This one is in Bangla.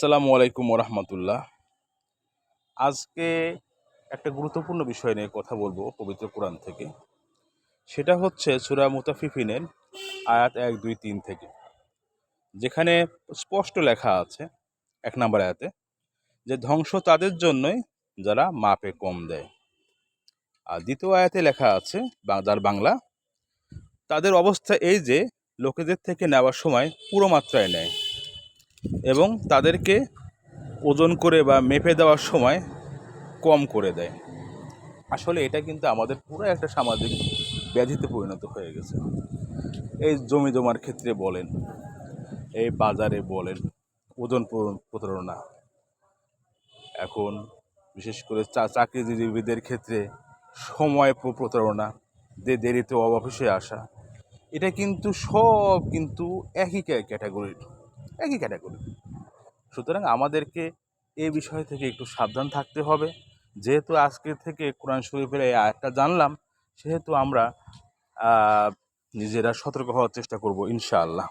আসসালামু আলাইকুম ওরহমতুল্লাহ। আজকে একটা গুরুত্বপূর্ণ বিষয় নিয়ে কথা বলবো পবিত্র কোরআন থেকে। সেটা হচ্ছে সূরা মুতাফিফিনের আয়াত 1, 2, 3 থেকে, যেখানে স্পষ্ট লেখা আছে 1 নম্বর আয়াতে যে ধ্বংস তাদের জন্যই যারা মাপে কম দেয়। আর দ্বিতীয় আয়াতে লেখা আছে যার বাংলা, তাদের অবস্থা এই যে লোকেদের থেকে নেওয়ার সময় পুরো মাত্রায় নেয় এবং তাদেরকে ওজন করে বা মেপে দেওয়ার সময় কম করে দেয়। আসলে এটা কিন্তু আমাদের পুরো একটা সামাজিক ব্যাধিতে পরিণত হয়ে গেছে। এই জমি জমার ক্ষেত্রে বলেন, এই বাজারে বলেন, ওজন প্রতারণা। এখন বিশেষ করে চাকরিজীবীদের ক্ষেত্রে সময় প্রতারণা, দেরিতে অফিসে আসা, এটা কিন্তু সব কিন্তু একই ক্যাটাগরি। সুতরাং আমাদেরকে এই বিষয় থেকে একটু সাবধান থাকতে হবে। যেহেতু আজকে থেকে কোরআন শরীফের এই আয়াতটা জানলাম, সেহেতু আমরা নিজেরা সতর্ক হওয়ার চেষ্টা করব ইনশাআল্লাহ।